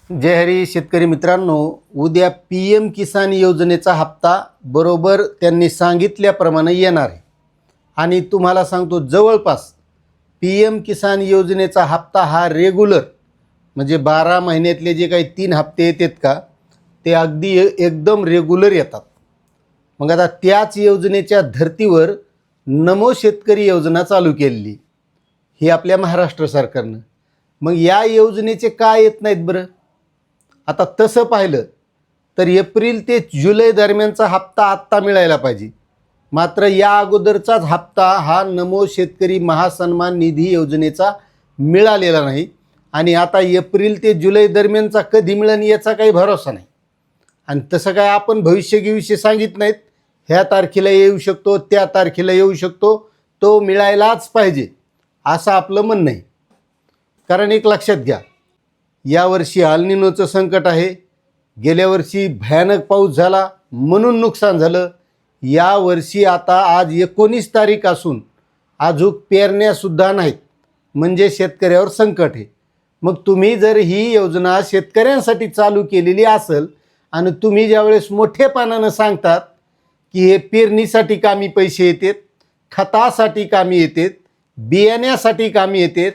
जय हरी शेतकरी मित्रांनो, उद्या PM किसान योजनेचा हप्ता बरोबर त्यांनी सांगितल्याप्रमाणे येणार आहे. आणि तुम्हाला सांगतो जवळपास PM किसान योजनेचा हप्ता हा रेग्युलर म्हणजे 12 महिन्यातले जे काही 3 हप्ते येतात का ते अगदी एकदम रेग्युलर येतात. मग आता त्याच योजनेच्या धर्तीवर नमो शेतकरी योजना चालू केलेली ही आपल्या महाराष्ट्र सरकारनं. मग या योजनेचे काय येत नाहीत बरं? आता तसं पाहिलं तर एप्रिल ते जुलै दरम्यानचा हप्ता आत्ता मिळायला पाहिजे. मात्र या अगोदरचाच हप्ता हा नमो शेतकरी महासन्मान निधी योजनेचा मिळालेला नाही आणि आता एप्रिल ते जुलै दरम्यानचा कधी मिळेल याचा काही भरोसा नाही. आणि तसं काय आपण भविष्य सांगित नाहीत, ह्या तारखेला येऊ शकतो त्या तारखेला येऊ शकतो, तो मिळायलाच पाहिजे असं आपलं म्हणणं आहे. कारण एक लक्षात घ्या, यावर्षी अल्निनोचं संकट आहे. गेल्या वर्षी भयानक पाऊस झाला म्हणून नुकसान झालं. यावर्षी आता आज 19 तारीख असून अजून पेरण्यासुद्धा नाहीत, म्हणजे शेतकऱ्यावर संकट आहे. मग तुम्ही जर ही योजना शेतकऱ्यांसाठी चालू केलेली असेल आणि तुम्ही ज्यावेळेस मोठेपणानं सांगतात की हे पेरणीसाठी कामी पैसे येतात, खतासाठी कामी येतात, बियाण्यासाठी कामी येतात,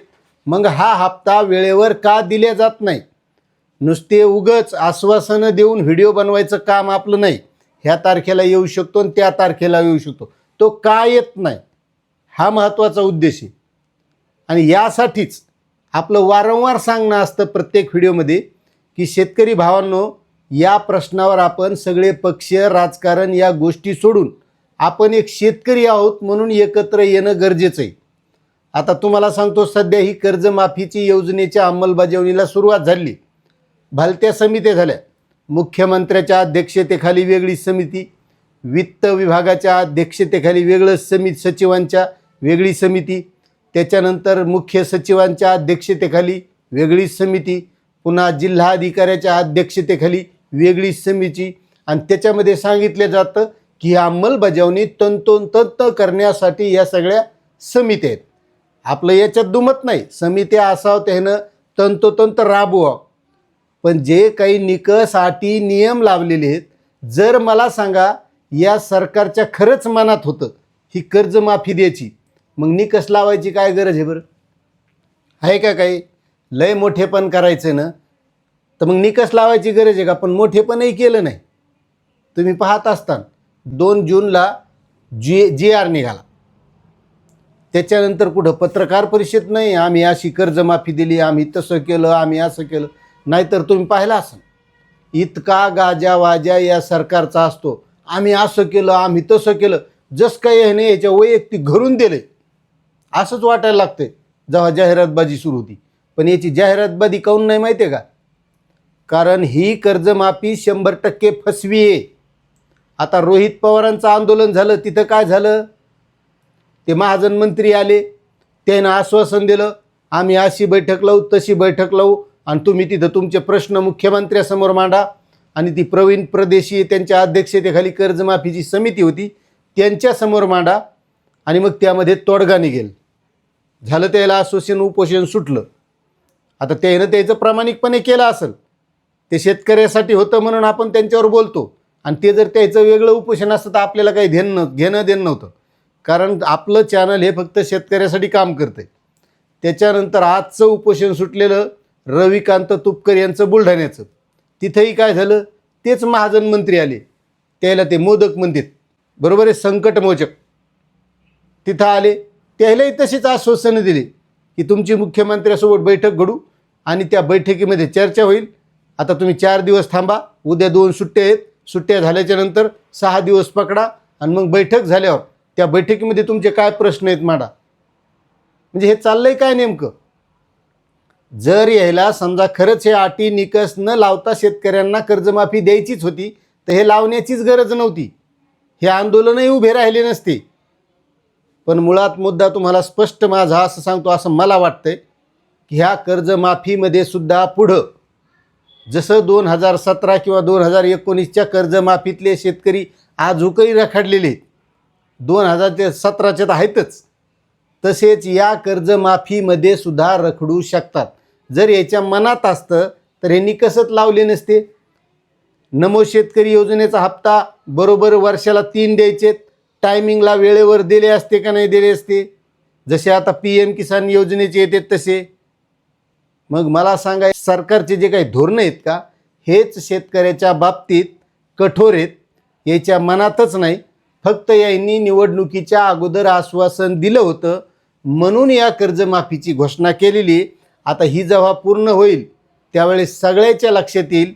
मग हा हप्ता वेळेवर का दिले जात नाही? नुसते उगच आश्वासनं देऊन व्हिडिओ बनवायचं काम आपलं नाही. ह्या तारखेला येऊ शकतो आणि त्या तारखेला येऊ शकतो, तो का येत नाही हा महत्त्वाचा उद्देश आहे. आणि यासाठीच आपलं वारंवार सांगणं असतं प्रत्येक व्हिडिओमध्ये की शेतकरी भावांनो, या प्रश्नावर आपण सगळे पक्ष राजकारण या गोष्टी सोडून आपण एक शेतकरी आहोत म्हणून एकत्र येणं गरजेचं आहे. आता तुम्हाला सांगतो, सध्या ही कर्जमाफीची योजनेच्या अंमलबजावणीला सुरुवात झाली. भलत्या समित्या झाल्या. मुख्यमंत्र्याच्या अध्यक्षतेखाली वेगळी समिती, वित्त विभागाच्या अध्यक्षतेखाली वेगळं सचिवांच्या वेगळी समिती, त्याच्यानंतर मुख्य सचिवांच्या अध्यक्षतेखाली वेगळी समिती, पुन्हा जिल्हाधिकाऱ्याच्या अध्यक्षतेखाली वेगळी समिती. आणि त्याच्यामध्ये सांगितलं जातं की अंमलबजावणी तंतोतंत करण्यासाठी या सगळ्या समित्या आहेत. आपलं याच्यात दुमत नाही, समित्या असावं त्यानं तंतोतंत राबवा. पण जे काही निकष अटी नियम लावलेले आहेत, जर मला सांगा या सरकारच्या खरंच मनात होतं ही कर्जमाफी द्यायची, मग निकष लावायची काय गरज आहे बरं? आहे का काही? लय मोठेपण करायचं ना तर मग निकष लावायची गरज आहे का? पण मोठेपणही केलं नाही. तुम्ही पाहत असताना 2 जूनला GR निघाला, त्याच्यानंतर कुठं पत्रकार परिषद नाही, आम्ही अशी कर्जमाफी दिली, आम्ही तसं केलं, आम्ही असं केलं. नाहीतर तुम्ही पाहिलं असेल इतका गाजावाजा या सरकारचा असतो, आम्ही असं केलं, आम्ही तसं केलं, जसं काही ह्याने याच्या वैयक्तिक घरून दिले असंच वाटायला लागतंय जेव्हा जाहिरातबाजी सुरू होती. पण याची जाहिरातबाजी काऊन नाही माहिती आहे का? कारण ही कर्जमाफी 100% फसवी आहे. आता रोहित पवारांचं आंदोलन झालं, तिथं काय झालं? ते महाजन मंत्री आले, त्यानं आश्वासन दिलं आम्ही अशी बैठक लावू तशी बैठक लावू आणि तुम्ही तिथं तुमचे प्रश्न मुख्यमंत्र्यासमोर मांडा. आणि ती प्रवीण प्रदेशी त्यांच्या अध्यक्षतेखाली कर्जमाफीची समिती होती त्यांच्यासमोर मांडा आणि मग त्यामध्ये तोडगा निघेल. झालं, त्याला आश्वासन उपोषण सुटलं. आता त्यानं त्याचं प्रामाणिकपणे केलं असेल, ते शेतकऱ्यासाठी होतं म्हणून आपण त्यांच्यावर बोलतो. आणि ते जर त्याचं वेगळं उपोषण असतं तर आपल्याला काही घेणं देणं नव्हतं. कारण आपलं चॅनल हे फक्त शेतकऱ्यासाठी काम करतंय. त्याच्यानंतर आजचं उपोषण सुटलेलं रविकांत तुपकर यांचं बुलढाण्याचं, तिथंही काय झालं? तेच महाजन मंत्री आले, त्याला ते मोदक म्हणतात बरोबर आहे, संकटमोचक. तिथं आले, त्यालाही तशीच आश्वासनं दिली की तुमची मुख्यमंत्र्यासोबत बैठक घडू आणि त्या बैठकीमध्ये चर्चा होईल. आता तुम्ही 4 दिवस थांबा, उद्या 2 सुट्ट्या आहेत, सुट्ट्या झाल्याच्या नंतर 6 दिवस पकडा आणि मग बैठक झाल्यावर त्या बैठकीमध्ये तुमचे काय प्रश्न आहेत मांडा. म्हणजे हे चाललंय काय नेमकं? जर यायला समजा खरंच हे अटी निकष न लावता शेतकऱ्यांना कर्जमाफी द्यायचीच होती तर हे लावण्याचीच गरज नव्हती, हे आंदोलनही उभे राहिले नसते. पण मुळात मुद्दा तुम्हाला स्पष्ट माझा असं सांगतो, असं मला वाटतंय की ह्या कर्जमाफीमध्ये सुद्धा पुढं जसं 2017 किंवा 2019च्या कर्जमाफीतले शेतकरी आजूकही रखडलेले 2017च्यात आहेतच, तसेच या कर्जमाफीमध्ये सुद्धा रखडू शकतात. जर याच्या मनात असतं तर ह्यांनी कसत लावले नसते. नमो शेतकरी योजनेचा हप्ता बरोबर वर्षाला 3 द्यायचे, टायमिंगला वेळेवर दिले असते का नाही दिले असते, जसे आता PM किसान योजनेचे येतात तसे. मग मला सांगा, सरकारचे जे काही धोरणं आहेत का, हेच शेतकऱ्याच्या बाबतीत कठोर आहेत. याच्या मनातच नाही, फक्त यांनी निवडणुकीच्या अगोदर आश्वासन दिलं होतं म्हणून या कर्जमाफीची घोषणा केलेली. आता ही जेव्हा पूर्ण होईल त्यावेळेस सगळ्याच्या लक्षात येईल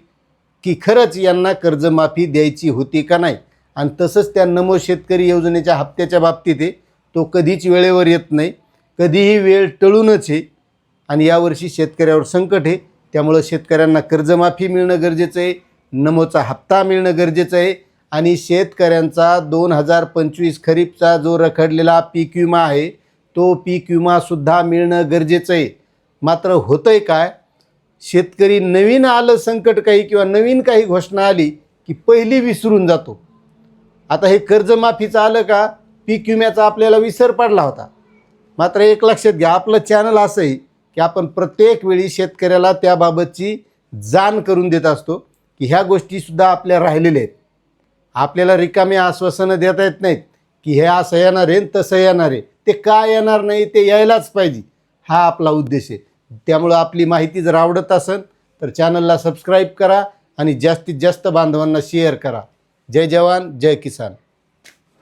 की खरंच यांना कर्जमाफी द्यायची होती का नाही. आणि तसंच त्या नमो शेतकरी योजनेच्या हप्त्याच्या बाबतीत आहे, तो कधीच वेळेवर येत नाही, कधीही वेळ टळूनच आहे. आणि यावर्षी शेतकऱ्यावर संकट आहे, त्यामुळं शेतकऱ्यांना कर्जमाफी मिळणं गरजेचं आहे, नमोचा हप्ता मिळणं गरजेचं आहे. आणि शेतकऱ्यांचा 2025 खरीपचा जो रखडलेला पीक विमा आहे तो पीक विमासुद्धा मिळणं गरजेचं आहे. मात्र होतं आहे काय, शेतकरी नवीन आलं संकट काही किंवा नवीन काही घोषणा आली की पहिली विसरून जातो. आता हे कर्जमाफीचं आलं का, पीक विम्याचा आपल्याला विसर पडला होता. मात्र एक लक्षात घ्या, आपलं चॅनल असं आहे की आपण प्रत्येक वेळी शेतकऱ्याला त्याबाबतची जाण करून देत असतो की ह्या गोष्टीसुद्धा आपल्या राहिलेल्या आहेत. आपल्याला रिकामी आश्वासनं देता येत नाहीत की हे असं येणार आहे तसं येणार आहे. ते का येणार नाही ते यायलाच पाहिजे, हा आपला उद्देश आहे. त्यामुळं आपली माहिती जर आवडत असेल तर चॅनलला सबस्क्राईब करा आणि जास्तीत जास्त बांधवांना शेअर करा. जय जवान जय किसान.